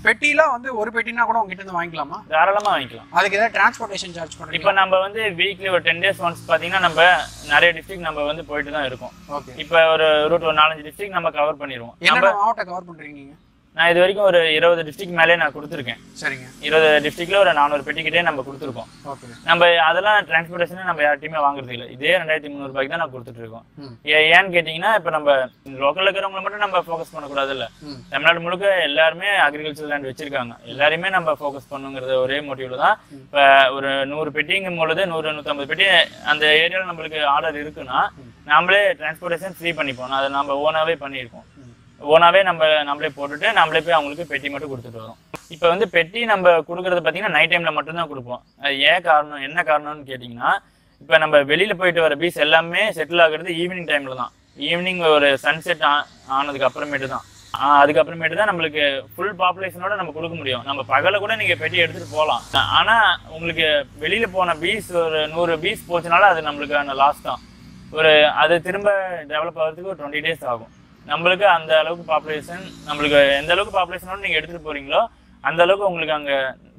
பெட்டிலாம் வந்து ஒரு பெட்டினா கூட உங்ககிட்ட இருந்து வாங்கிக்கலாமா? தாராளமா வாங்கிக்கலாம். அதுக்கு ஏதாவது டிரான்ஸ்போர்ட்டேஷன் சார்ஜ் பண்ணுறீங்க? இப்போ நம்ம வந்து வீக்லி ஒரு 10 days ஒன்ஸ் பாத்தீங்கன்னா நம்ம நிறைய டிஸ்ட்ரிக்ட் நம்ம வந்து போயிட்டு தான் இருக்கோம். இப்போ ஒரு ரூட் ஒரு 4-5 டிஸ்ட்ரிக்ட் நம்ம கவர் பண்ணிடுவோம். என்ன மாவட்டம் கவர் பண்றீங்க? நான் இது வரைக்கும் ஒரு 20 டிஸ்ட்ரிக்ட் மேலே நான் கொடுத்துருக்கேன். சரிங்க. 20 டிஸ்ட்ரிக்ட்ல ஒரு 400 பெட்டிக்கிட்டே நம்ம கொடுத்துருக்கோம். நம்ம அதெல்லாம் டிரான்ஸ்போர்ட்டேஷன் நம்ம யார்ட்டையுமே வாங்குறது இல்லை. இதே 2300 ரூபாய்க்கு தான் நான் கொடுத்துட்டு இருக்கோம். ஏன்னு கேட்டீங்கன்னா இப்போ நம்ம லோக்கல்ல இருக்கிறவங்களை மட்டும் நம்ம ஃபோக்கஸ் பண்ணக்கூடாது இல்ல. தமிழ்நாடு முழுக்க எல்லாருமே அக்ரிகல்ச்சர் லேண்ட் வச்சிருக்காங்க. எல்லாருமே நம்ம ஃபோக்கஸ் பண்ணுங்கிறது ஒரே மோட்டிவ்ல தான். இப்போ ஒரு 100 பெட்டிங்கும் பொழுது 100-150 பெட்டி அந்த ஏரியாவில் நம்மளுக்கு ஆர்டர் இருக்குன்னா நம்மளே டிரான்ஸ்போர்ட்டேஷன் ஃப்ரீ பண்ணிப்போம். அதை நம்ம ஓனாவே பண்ணியிருக்கோம். ஓனாவே நம்மளே போட்டுட்டு நம்மளே போய் அவங்களுக்கு பெட்டி மட்டும் கொடுத்துட்டு வரோம். இப்போ வந்து பெட்டி நம்ம கொடுக்கறது பார்த்தீங்கன்னா நைட் டைம்ல மட்டும்தான் கொடுப்போம். அது என்ன காரணம்னு கேட்டிங்கன்னா இப்போ நம்ம வெளியில போயிட்டு வர பீஸ் எல்லாமே செட்டில் ஆகுறது ஈவினிங் டைம்ல தான். ஈவினிங் ஒரு சன்செட் ஆனதுக்கு அப்புறமேட்டு தான். அதுக்கப்புறமேட்டு தான் நம்மளுக்கு ஃபுல் பாப்புலேஷனோட நம்ம கொடுக்க முடியும். நம்ம பகல கூட நீங்க பெட்டி எடுத்துட்டு போகலாம். ஆனா உங்களுக்கு வெளியில போன பீஸ் ஒரு 100 பீஸ் போச்சுனால அது நம்மளுக்கான லாஸ் தான். அது திரும்ப டெவலப் ஆகிறதுக்கு ஒரு 20 days ஆகும். நம்மளுக்கு அந்த அளவுக்கு பாப்புலேஷன், நம்மளுக்கு எந்த அளவுக்கு பாப்புலேஷனோட நீங்கள் எடுத்துகிட்டு போகிறீங்களோ அந்த அளவுக்கு உங்களுக்கு அங்கே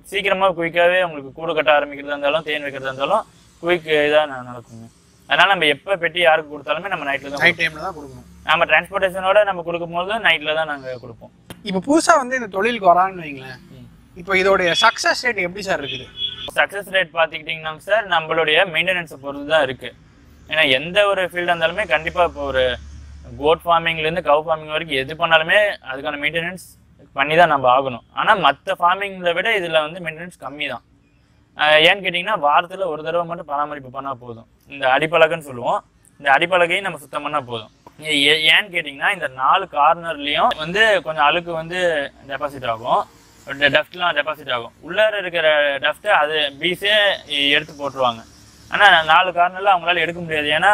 சீக்கிரமாக குயிக்காகவே உங்களுக்கு கூடு கட்ட ஆரம்பிக்கிறதா இருந்தாலும் தேன் வைக்கிறதா இருந்தாலும் குயிக் இதாக நடக்குங்க. அதனால் நம்ம எப்போ பெட்டி யாருக்கு கொடுத்தாலுமே நம்ம நைட் டைமில் தான் கொடுக்கணும். நம்ம டிரான்ஸ்போர்ட்டேஷனோட நம்ம கொடுக்கும்போது நைட்டில் தான் நாங்கள் கொடுப்போம். இப்போ புதுசாக வந்து இந்த தொழிலுக்கு வரான்னு வைங்களேன், இப்போ இதோடைய சக்ஸஸ் ரேட் எப்படி சார் இருக்குது? சக்ஸஸ் ரேட் பார்த்துக்கிட்டிங்கன்னா சார் நம்மளுடைய மெயின்டெனன்ஸை பொறுத்து தான் இருக்குது. ஏன்னா எந்த ஒரு ஃபீல்டாக இருந்தாலுமே கண்டிப்பாக இப்போ ஒரு கோட் ஃபார்மிங்லேருந்து கவ் ஃபார்மிங் வரைக்கும் எது பண்ணாலுமே அதுக்கான மெயின்டெனன்ஸ் பண்ணி தான் நம்ம ஆகணும். ஆனால் மற்ற ஃபார்மிங்கை விட இதில் வந்து மெயின்டெனன்ஸ் கம்மி தான். ஏன்னு கேட்டிங்கன்னா வாரத்தில் ஒரு தடவை மட்டும் பராமரிப்பு பண்ணால் போதும். இந்த அடிப்பலகைன்னு சொல்லுவோம், இந்த அடிப்பலகையும் நம்ம சுத்தம் பண்ணால் போதும். ஏன்னு கேட்டிங்கன்னா இந்த 4 கார்னர்லேயும் வந்து கொஞ்சம் அழுக்கு வந்து டெபாசிட் ஆகும், டஸ்ட்லாம் டெபாசிட் ஆகும். உள்ளார இருக்கிற டஸ்ட்டை அது பீஸே எடுத்து போட்டுருவாங்க. ஆனால் 4 கார்னரில் அவங்களால எடுக்க முடியாது. ஏன்னா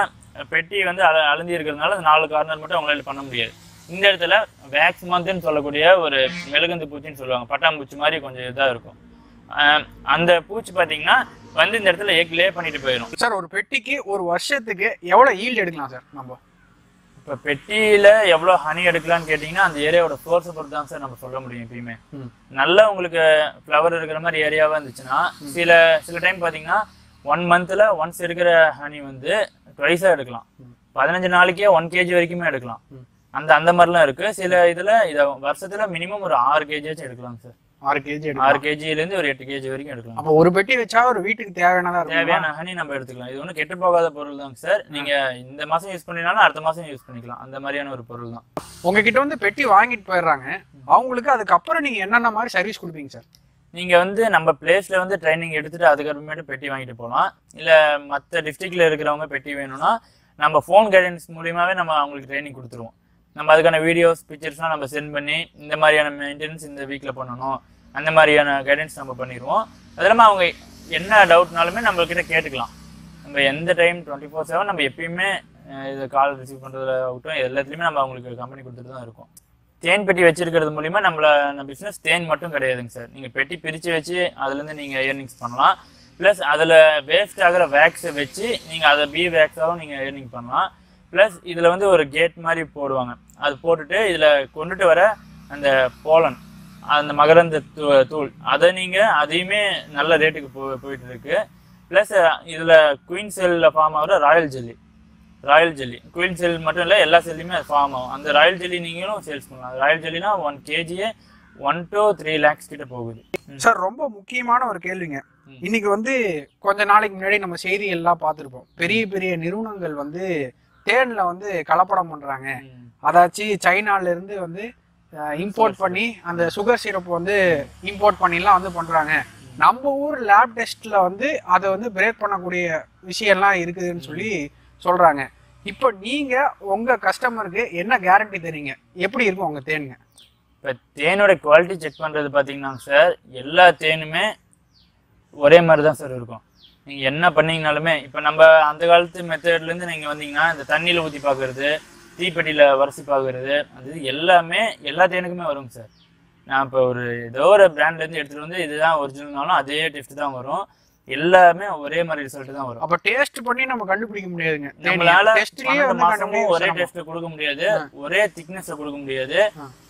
பெட்டி வந்து அழுந்தி இருக்கிறதுனால 4 கார்னர் மட்டும் அவங்களால பண்ண முடியாது. இந்த இடத்துல வேக்ஸ் மந்த்னு சொல்லக்கூடிய ஒரு மெழுகுந்து பூச்சின்னு சொல்லுவாங்க, பட்டாம்பூச்சி மாதிரி கொஞ்சம் இதாக இருக்கும். அந்த பூச்சி பார்த்தீங்கன்னா வந்து இந்த இடத்துல லே பண்ணிட்டு போயிடும். சார் ஒரு பெட்டிக்கு ஒரு வருஷத்துக்கு எவ்வளோ ஈல்டு எடுக்கலாம் சார்? நம்ம இப்போ பெட்டியில் எவ்வளோ ஹனி எடுக்கலாம்னு கேட்டிங்கன்னா அந்த ஏரியாவோட சோர்ஸை பொறுத்து தான் சார் நம்ம சொல்ல முடியும். எப்பயுமே நல்லா உங்களுக்கு ஃப்ளவர் இருக்கிற மாதிரி ஏரியாவாக இருந்துச்சுன்னா சில டைம் பார்த்தீங்கன்னா 1 monthல ஒன்ஸ் எடுக்கிற ஹனி வந்து ட்வைஸாக எடுக்கலாம். 15 நாளைக்கே 1 kg வரைக்குமே எடுக்கலாம். அந்த மாதிரிலாம் இருக்கு. சில இதை வருஷத்துல மினிமம் ஒரு 6 kg எடுக்கலாம் சார். 6 kgலேருந்து ஒரு 8 kg வரைக்கும் எடுக்கலாம். அப்போ ஒரு பெட்டி வச்சா ஒரு வீட்டுக்கு தேவையான ஹனி நம்ம எடுத்துக்கலாம். இது ஒன்றும் கெட்டு போகாத பொருள் தாங்க சார். நீங்க இந்த மாசம் யூஸ் பண்ணினாலும் அடுத்த மாசம் யூஸ் பண்ணிக்கலாம். அந்த மாதிரியான ஒரு பொருள் தான். உங்ககிட்ட வந்து பெட்டி வாங்கிட்டு போயிடுறாங்க, அவங்களுக்கு அதுக்கப்புறம் நீங்க என்னென்ன மாதிரி சர்வீஸ் கொடுப்பீங்க சார்? நீங்க வந்து நம்ம பிளேஸ்ல வந்து ட்ரைனிங் எடுத்துட்டு அதுக்கப்புறமேட்டு பெட்டி வாங்கிட்டு போகலாம். இல்ல மற்ற டிஸ்ட்ரிக்ட்ல இருக்கிறவங்க பெட்டி வேணும்னா நம்ம ஃபோன் கைடன்ஸ் மூலியமாவே நம்ம அவங்களுக்கு ட்ரைனிங் கொடுத்துருவோம். நம்ம அதுக்கான வீடியோஸ் பிக்சர்ஸ்லாம் நம்ம சென்ட் பண்ணி இந்த மாதிரியான மெயின்டெனன்ஸ் இந்த வீக்ல பண்ணணும் அந்த மாதிரியான கைடன்ஸ் நம்ம பண்ணிடுவோம். அது இல்லாமல் அவங்க என்ன டவுட்னாலுமே நம்மக்கிட்ட கேட்டுக்கலாம். நம்ம எந்த டைம் 24/7 நம்ம எப்பயுமே இதை கால் ரிசீவ் பண்ணுறதுல ஆகட்டும் எல்லாத்துலேயுமே நம்ம அவங்களுக்கு கம்பெனி கொடுத்துட்டு தான் இருக்கோம். தேன் பெட்டி வச்சிருக்கிறது மூலிமா நம்ம பிஸ்னஸ் தேன் மட்டும் கிடையாதுங்க சார். நீங்கள் பெட்டி பிரித்து வச்சு அதுலேருந்து நீங்கள் ஏர்னிங்ஸ் பண்ணலாம். ப்ளஸ் அதில் வேஸ்ட் ஆகிற வேக்ஸை வச்சு நீங்கள் அதை வேக்ஸாகவும் நீங்கள் ஏர்னிங் பண்ணலாம். ப்ளஸ் இதில் வந்து ஒரு கேட் மாதிரி போடுவாங்க, அது போட்டுட்டு இதில் கொண்டுட்டு வர அந்த போலன் அந்த மகரந்த தூள் அதை நீங்கள் அதையுமே நல்ல ரேட்டுக்கு போயிட்டு இருக்கு. ப்ளஸ் இதில் குயின் செல்லில் ஃபார்ம் ஆகிற ராயல் ஜெல்லி குயின் செல் மட்டும் இல்லை எல்லா செல்லையுமே அது ஃபார்ம் ஆகும். அந்த ராயல் ஜெல்லி நீங்களும் சேல்ஸ் பண்ணலாம். ராயல் ஜெல்லினா 1 kg 1 to 3 lakhs கிட்ட போகுது. சார் ரொம்ப முக்கியமான ஒரு கேள்விங்க. இன்னைக்கு வந்து கொஞ்ச நாளைக்கு முன்னாடி நம்ம செய்திகள்லாம் பார்த்துருப்போம். பெரிய பெரிய நிறுவனங்கள் வந்து தேன்ல வந்து கலப்படம் பண்றாங்க. அதாச்சு சைனால இருந்து வந்து இம்போர்ட் பண்ணி அந்த சுகர் சிரப் வந்து இம்போர்ட் பண்ணிலாம் வந்து பண்றாங்க. நம்ம ஊர் லேப் டெஸ்ட்ல வந்து அதை வந்து பிரேக் பண்ணக்கூடிய விஷயம்லாம் இருக்குதுன்னு சொல்லி சொல்றாங்க. இப்போ நீங்க உங்க கஸ்டமருக்கு என்ன கேரண்டி தரீங்க? எப்படி இருக்கும் உங்க தேனுங்க? இப்போ தேனோட குவாலிட்டி செக் பண்ணுறது பார்த்தீங்கன்னா சார், எல்லா தேனுமே ஒரே மாதிரி தான் சார் இருக்கும். நீங்கள் என்ன பண்ணீங்கனாலுமே இப்போ நம்ம அந்த காலத்து மெத்தட்லேருந்து நீங்கள் வந்தீங்கன்னா இந்த தண்ணியில் ஊற்றி பார்க்குறது, தீப்பெட்டியில் வரிசை பார்க்குறது, அது எல்லாமே எல்லா தேனுக்குமே வருங்க சார். நான் இப்போ ஏதோ ஒரு பிராண்ட்லேருந்து எடுத்துகிட்டு வந்து இதுதான் ஒரிஜினல்னாலும் அதே டெஸ்ட் தான் வரும். எல்லாமே ஒரே மாதிரி ரிசல்ட் தான் வரும். அப்ப டேஸ்ட் பண்ணி நம்ம கண்டுபிடிக்க முடியாதுங்க. நம்மளால 12 மாசமும் ஒரே டேஸ்ட்ல கொடுக்க முடியாது, ஒரே திக்னஸ்ல கொடுக்க முடியாது,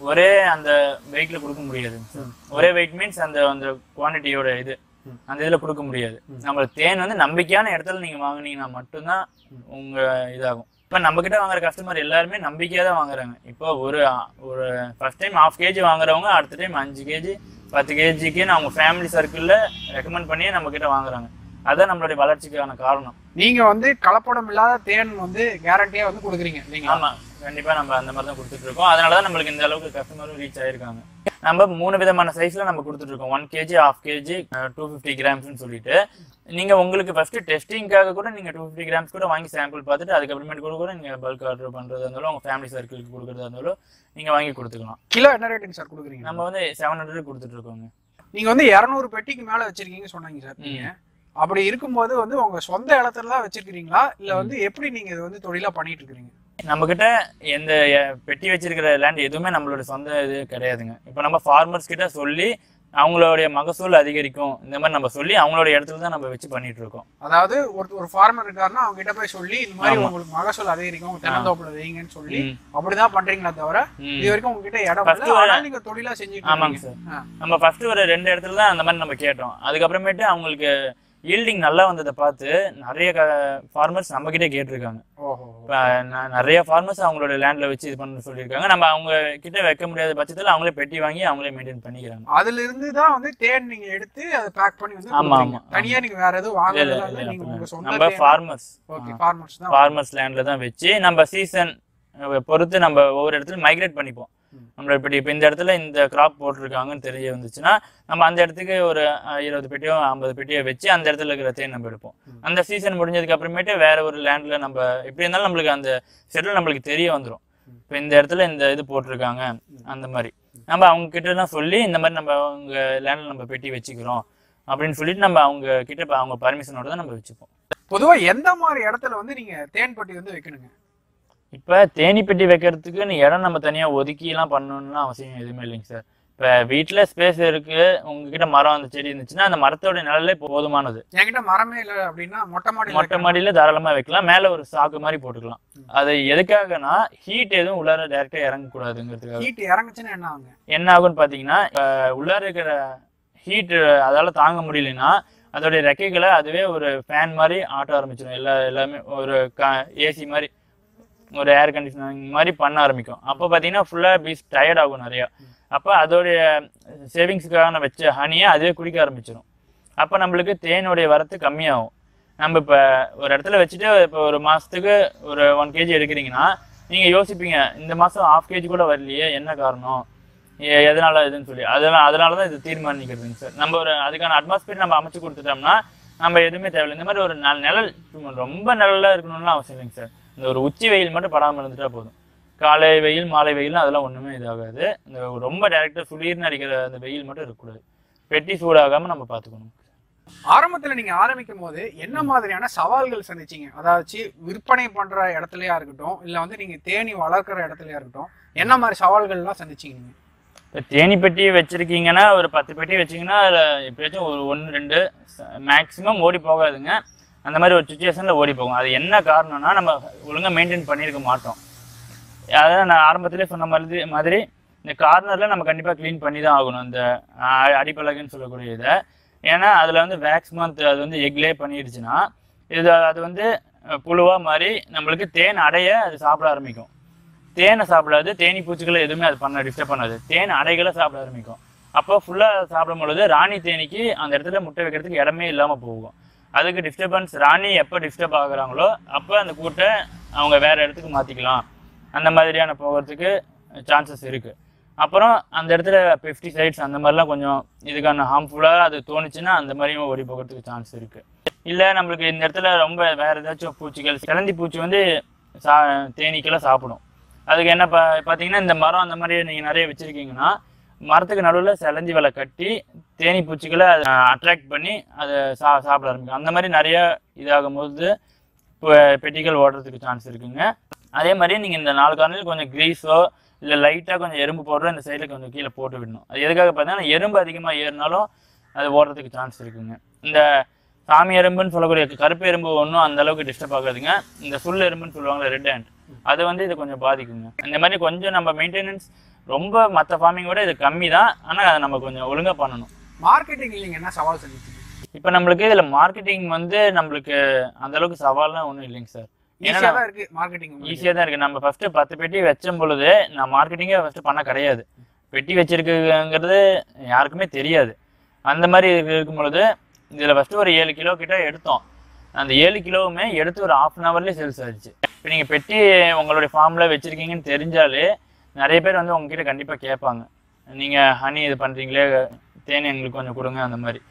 ஒரே அந்த வெயிட்ல கொடுக்க முடியாது. ஒரே வெயிட் மீன்ஸ் அந்த அந்த குவான்டிட்டியோட இது அந்த இதுல கொடுக்க முடியாது. நம்ம தேன் வந்து நம்பிக்கையான இடத்துல நீங்க வாங்குனீங்கன்னா மட்டும்தான் உங்க இதாகும். இப்ப நம்ம கிட்ட வாங்குற கஸ்டமர் எல்லாருமே நம்பிக்கையா தான் வாங்குறாங்க. இப்போ ஒரு ஃபர்ஸ்ட் டைம் 1/2 kg வாங்குறவங்க அடுத்த டைம் 5 kg 10 kgக்கு அவங்க ஃபேமிலி சர்க்கிள்ல ரெக்கமெண்ட் பண்ணியே நம்ம கிட்ட வாங்குறாங்க. அதான் நம்மளுடைய வளர்ச்சிக்கான காரணம். நீங்க வந்து கலப்படம் இல்லாத தேன் வந்து கேரண்டியா வந்து கொடுக்குறீங்க. ஆமா, கண்டிப்பா நம்ம அந்த மாதிரி தான் கொடுத்துட்டு இருக்கோம். அதனாலதான் நம்மளுக்கு இந்த அளவுக்கு கஸ்டமரும் ரீச் ஆயிருக்காங்க. நம்ம 3 விதமான சைஸ்ல நம்ம கொடுத்துட்டு இருக்கோம். 1 kg 1/2 kg 250 grams சொல்லிட்டு நீங்க உங்களுக்கு ஃபர்ஸ்ட் டெஸ்டிங்காக கூட நீங்க 250 grams கூட வாங்கி சாம்பிள் பார்த்துட்டு அதுக்கப்புறமேட்டு கூட நீங்க பல்க் ஆர்டர் பண்றதா இருந்தாலும் உங்க ஃபேமிலி சர்க்கிளுக்கு கொடுக்கறதா இருந்தாலும் நீங்க வாங்கி கொடுத்துக்கலாம். கிலோ என்ன ரேட்டுங்க சார் கொடுக்குறீங்க? நம்ம வந்து 700 கொடுத்துட்டு இருக்கோங்க. நீங்க வந்து 200 பெட்டிக்கு மேல வச்சிருக்கீங்கன்னு சொன்னீங்க சார். நீங்க அப்படி இருக்கும்போது வந்து உங்க சொந்த இடத்துல தான் வச்சிருக்கீங்களா இல்ல வந்து எப்படி நீங்க இது வந்து தொழிலா பண்ணிட்டு இருக்கீங்க? நம்ம கிட்ட எந்த பெட்டி வச்சிருக்கிற லேண்ட் எதுவுமே நம்மளோட சொந்த இது கிடையாதுங்க. இப்போ நம்ம ஃபார்மர்ஸ் கிட்ட சொல்லி அவங்களுடைய மகசூல் அதிகரிக்கும் இந்த மாதிரி நம்ம சொல்லி அவங்களோட இடத்துல தான் நம்ம வச்சு பண்ணிட்டு இருக்கோம். அதாவது ஒரு ஃபார்மர் இருக்காருன்னா அவங்க கிட்ட போய் சொல்லி இந்த மாதிரி உங்களுக்கு மகசூல் அதிகரிக்கும் உங்க தென்னந்தோப்புல வைங்கன்னு சொல்லி அப்படிதான் பண்றீங்களா தவிர இது வரைக்கும் உங்ககிட்ட இடம் நீங்க தொழிலா செஞ்சுட்டு? ஆமாங்க சார். நம்ம ஃபர்ஸ்ட் ஒரு 2 இடத்துல தான் அந்த மாதிரி நம்ம கேட்டோம். அதுக்கப்புறமேட்டு அவங்களுக்கு ஈல்டிங் நல்லா வந்ததை பார்த்து நிறைய ஃபார்மர்ஸ் நம்ம கிட்டே கேட்டிருக்காங்க. இப்போ நிறைய ஃபார்மர்ஸ் அவங்களோட லேண்ட்ல வச்சு இது பண்ண சொல்லியிருக்காங்க. நம்ம அவங்க கிட்ட வைக்க முடியாத பட்சத்தில் அவங்களே பெட்டி வாங்கி அவங்களே மெயின்டைன் பண்ணிக்கிறாங்க. அதுல இருந்து தான் வந்து தேன் நீங்க எடுத்து அதை பேக் பண்ணி வந்து ஆமா ஆமா தனியா நீங்க வேற எதுவும் வாங்கல. நம்ம ஃபார்மர்ஸ் லேண்ட்ல தான் வச்சு நம்ம சீசன் பொறுத்து நம்ம ஒவ்வொரு இடத்துல மைக்ரேட் பண்ணிப்போம். நம்மளோட பெட்டி இப்போ இந்த இடத்துல இந்த கிராப் போட்டிருக்காங்கன்னு தெரிய வந்துச்சுன்னா நம்ம அந்த இடத்துக்கு ஒரு 20 பெட்டியோ 50 பெட்டியோ வச்சு அந்த இடத்துல இருக்கிற தேன் நம்ம எடுப்போம். அந்த சீசன் முடிஞ்சதுக்கு அப்புறமேட்டு வேற ஒரு லேண்ட்ல நம்ம எப்படி இருந்தாலும் நம்மளுக்கு அந்த செட்டில் நம்மளுக்கு தெரிய வந்துடும். இப்போ இந்த இடத்துல இந்த இது போட்டிருக்காங்க அந்த மாதிரி நம்ம அவங்க கிட்ட எல்லாம் சொல்லி இந்த மாதிரி நம்ம அவங்க லேண்ட்ல நம்ம பெட்டி வச்சுக்கிறோம் அப்படின்னு சொல்லிட்டு நம்ம அவங்க கிட்ட அவங்க பர்மிஷனோட தான் நம்ம வச்சுப்போம். பொதுவா எந்த மாதிரி இடத்துல வந்து நீங்க தேன் பெட்டி வந்து வைக்கணுங்க? இப்போ தேனி பெட்டி வைக்கிறதுக்கு நீ இடம் நம்ம தனியாக ஒதுக்கிலாம் பண்ணணும்னு அவசியம் எதுவுமே இல்லைங்க சார். இப்போ வீட்டில் ஸ்பேஸ் இருக்கு, உங்ககிட்ட மரம் அந்த செடி இருந்துச்சுன்னா அந்த மரத்தோட நிழலே போதுமானது. என்கிட்ட மரமே இல்லை அப்படின்னா மொட்டை மாடியில தாராளமாக வைக்கலாம். மேலே ஒரு சாக்கு மாதிரி போட்டுக்கலாம். அது எதுக்காகனா ஹீட் எதுவும் உள்ளார டைரக்டா இறங்கக்கூடாதுங்கிறதுக்காக. ஹீட் இறங்குச்சுன்னா என்ன ஆகுங்க? என்ன ஆகுன்னு பார்த்தீங்கன்னா உள்ளார இருக்கிற ஹீட் அதால தாங்க முடியலன்னா அதோடைய ரெக்கைகளை அதுவே ஒரு ஃபேன் மாதிரி ஆட்ட ஆரம்பிச்சிடும். எல்லாமே ஒரு ஏசி மாதிரி ஒரு ஏர் கண்டிஷனிங் மாதிரி பண்ண ஆரம்பிக்கும். அப்போ பார்த்தீங்கன்னா ஃபுல்லாக பீஸ் டயர்ட் ஆகும் நிறையா. அப்போ அதோடைய சேவிங்ஸுக்காக வச்ச ஹனியை அதுவே குடிக்க ஆரம்பிச்சிடும். அப்போ நம்மளுக்கு தேனுடைய வரத்து கம்மியாகும். நம்ம இப்போ ஒரு இடத்துல வச்சுட்டு இப்போ ஒரு மாதத்துக்கு ஒரு 1 kg எடுக்கிறீங்கன்னா நீங்கள் யோசிப்பீங்க இந்த மாதம் 1/2 kg கூட வரலையே, என்ன காரணம், எதனால இதுன்னு சொல்லி. அதனால தான் இது தீர்மானிக்கிறதுங்க சார். நம்ம ஒரு அதுக்கான அட்மாஸ்பியர் நம்ம அமைச்சு கொடுத்துட்டோம்னா நம்ம எதுவுமே தேவையில்லை. இந்த மாதிரி ஒரு நிழல் ரொம்ப நிழலாக இருக்கணும்லாம் அவசியம் இல்லைங்க சார். இந்த ஒரு உச்சி வெயில் மட்டும் படாமல் இருந்துட்டா போதும். காலை வெயில் மாலை வெயில் அதெல்லாம் ஒன்றுமே இதாகாது. இந்த ரொம்ப டைரக்டாக சுளீர்னு அடிக்கிற அந்த வெயில் மட்டும் இருக்கக்கூடாது. பெட்டி சூடாகாமல் நம்ம பார்த்துக்கணும். ஆரம்பத்தில் நீங்கள் ஆரம்பிக்கும் போது என்ன மாதிரியான சவால்கள் சந்திச்சிங்க? அதாவது விற்பனை பண்ணுற இடத்துலையா இருக்கட்டும் இல்லை வந்து நீங்கள் தேனி வளர்க்குற இடத்துலையா இருக்கட்டும், என்ன மாதிரி சவால்கள்லாம் சந்திச்சிங்க நீங்கள்? இப்போ தேனி பெட்டி வச்சுருக்கீங்கன்னா ஒரு 10 பெட்டி வச்சிங்கன்னா அதில் எப்படியாச்சும் ஒரு 1-2 மேக்ஸிமம் ஓடி போகாதுங்க. அந்த மாதிரி ஒரு சுச்சுவேஷனில் ஓடி போகும். அது என்ன காரணம்னா நம்ம ஒழுங்காக மெயின்டைன் பண்ணியிருக்க மாட்டோம். அதான் நான் ஆரம்பத்திலே சொன்ன மாதிரி இந்த கார்னரில் நம்ம கண்டிப்பாக க்ளீன் பண்ணி தான் ஆகணும். இந்த அடிப்பலகுன்னு சொல்லக்கூடிய இதை ஏன்னா அதில் வந்து வேக்ஸ் மந்த் அது வந்து எக்லே பண்ணிடுச்சுன்னா அது வந்து புழுவாக மாதிரி நம்மளுக்கு தேன் அடைய அது சாப்பிட ஆரம்பிக்கும். தேனை சாப்பிடாது, தேனி பூச்சிகளை எதுவுமே அது டிஸ்டர்ப் பண்ணாது, தேன் அடைகளை சாப்பிட ஆரம்பிக்கும். அப்போ ஃபுல்லாக சாப்பிடும் பொழுது ராணி தேனிக்கு அந்த இடத்துல முட்டை வைக்கிறதுக்கு இடமே இல்லாமல் போகும். அதுக்கு டிஸ்டர்பன்ஸ் ராணி எப்போ டிஸ்டர்ப் ஆகுறாங்களோ அப்போ அந்த கூட்டை அவங்க வேறு இடத்துக்கு மாற்றிக்கலாம். அந்த மாதிரியான போகிறதுக்கு சான்சஸ் இருக்குது. அப்புறம் அந்த இடத்துல பெஸ்டிசைட்ஸ் அந்த மாதிரிலாம் கொஞ்சம் இதுக்கான ஹார்ம்ஃபுல்லாக அது தோணுச்சுன்னா அந்த மாதிரியும் ஓடி போகிறதுக்கு சான்ஸ் இருக்குது. இல்லை நம்மளுக்கு இந்த இடத்துல ரொம்ப வேறு ஏதாச்சும் பூச்சிகள், சிலந்தி பூச்சி வந்து தேனீக்கெல்லாம் சாப்பிடும். அதுக்கு என்ன பார்த்தீங்கன்னா இந்த மரம் அந்த மாதிரி நீங்கள் நிறைய வச்சுருக்கீங்கன்னா மரத்துக்கு நடுவில் சிலந்தி வலை கட்டி தேனி பூச்சிகளை அட்ராக்ட் பண்ணி அதை சாப்பிட ஆரம்பிக்கும். அந்த மாதிரி நிறைய இதாகும் போது பெட்டிகள் ஓடுறதுக்கு சான்ஸ் இருக்குங்க. அதே மாதிரி நீங்கள் இந்த 4 கார்னரில் கொஞ்சம் கிரீஸோ இல்லை லைட்டாக கொஞ்சம் எறும்பு போடுற இந்த சைடில் கொஞ்சம் கீழே போட்டு விடணும். அது எதுக்காக பார்த்தீங்கன்னா எறும்பு அதிகமாக ஏறினாலும் அது ஓடுறதுக்கு சான்ஸ் இருக்குங்க. இந்த சாமி எறும்புன்னு சொல்லக்கூடிய கருப்பு எறும்பு ஒன்றும் அந்த அளவுக்கு டிஸ்டர்ப் ஆகாதுங்க. இந்த சுல் எறும்புன்னு சொல்லுவாங்க, ரெட் ஹேண்ட், அது வந்து இது கொஞ்சம் பாதிக்குங்க. இந்த மாதிரி கொஞ்சம் நம்ம மெயின்டெனன்ஸ் ரொம்ப மற்ற ஃபார்மிங்கோட இது கம்மி தான், ஆனால் அதை நம்ம கொஞ்சம் ஒழுங்காக பண்ணணும். மார்க்கெட்டிங் இல்லைங்க என்ன சவால் சந்திச்சு? இப்போ நம்மளுக்கு இதில் மார்க்கெட்டிங் வந்து நம்மளுக்கு அந்த அளவுக்கு சவால்லாம் ஒன்றும் இல்லைங்க சார். ஈஸியாக தான் இருக்குது மார்க்கெட்டிங், ஈஸியாக தான் இருக்குது. நம்ம ஃபஸ்ட்டு 10 பெட்டி வச்சும் பொழுது நான் மார்க்கெட்டிங்கே ஃபஸ்ட்டு பண்ண கிடையாது. பெட்டி வச்சிருக்குங்கிறது யாருக்குமே தெரியாது. அந்த மாதிரி இருக்கும் பொழுது இதில் ஃபஸ்ட்டு ஒரு 7 கிலோ கிட்ட எடுத்தோம். அந்த 7 கிலோவுமே எடுத்து ஒரு 1/2 ஹவர்லேயே சேல்ஸ் ஆயிடுச்சு. இப்போ நீங்கள் பெட்டி உங்களுடைய ஃபார்மில் வச்சுருக்கீங்கன்னு தெரிஞ்சாலே நிறைய பேர் வந்து உங்ககிட்ட கண்டிப்பாக கேட்பாங்க, நீங்கள் ஹனி இது பண்ணுறீங்களே, தேனி எங்களுக்கு கொஞ்சம் கொடுங்க. அந்த மாதிரி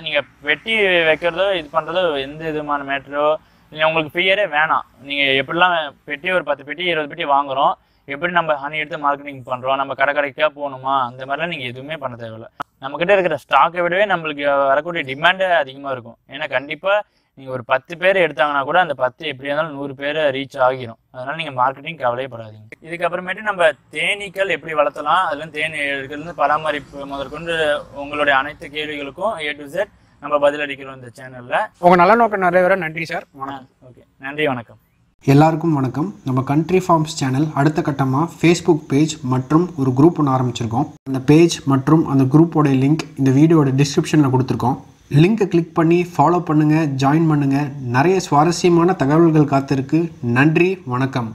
நீங்கள் பெட்டி வைக்கிறதோ இது பண்ணுறதோ எந்த விதமான மேட்டரோ இல்லை உங்களுக்கு ஃபியரே வேணாம். நீங்கள் எப்படிலாம் பெட்டி ஒரு 10 பெட்டி 20 பெட்டி வாங்குகிறோம், எப்படி நம்ம ஹனி எடுத்து மார்க்கெட்டிங் பண்ணுறோம், நம்ம கடைக்காக போகணுமா, அந்த மாதிரிலாம் நீங்கள் எதுவுமே பண்ண தேவையில்லை. நம்மக்கிட்ட இருக்கிற ஸ்டாக்கை விடவே நம்மளுக்கு வரக்கூடிய டிமாண்டே அதிகமாக இருக்கும். ஏன்னா கண்டிப்பாக நீங்கள் ஒரு 10 பேர் எடுத்தாங்கன்னா கூட அந்த 10 எப்படி இருந்தாலும் 100 பேரை ரீச் ஆகிரும். அதனால் நீங்கள் மார்க்கெட்டிங் கவலையப்படாதீங்க. இதுக்கப்புறமேட்டு நம்ம தேனீக்கள் எப்படி வளர்த்தலாம், அதுலேயும் தேனி எடுக்கிறது பராமரிப்பு முதற்கொண்டு உங்களுடைய அனைத்து கேள்விகளுக்கும் A to Z நம்ம பதிலளிக்கிறோம் இந்த சேனலில். உங்கள் நல்ல நோக்கம் நிறைவேற நன்றி சார். ஓகே, நன்றி, வணக்கம். எல்லாருக்கும் வணக்கம். நம்ம கண்ட்ரி ஃபார்ம்ஸ் சேனல் அடுத்த கட்டமாக ஃபேஸ்புக் பேஜ் மற்றும் ஒரு குரூப் ஒன்று ஆரம்பிச்சிருக்கோம். அந்த பேஜ் மற்றும் அந்த குரூப்போட லிங்க் இந்த வீடியோட டிஸ்கிரிப்ஷனில் கொடுத்துருக்கோம். லிங்கை கிளிக் பண்ணி ஃபாலோ பண்ணுங்கள், ஜாயின் பண்ணுங்கள். நிறைய சுவாரஸ்யமான தகவல்கள் காத்திருக்கு. நன்றி, வணக்கம்.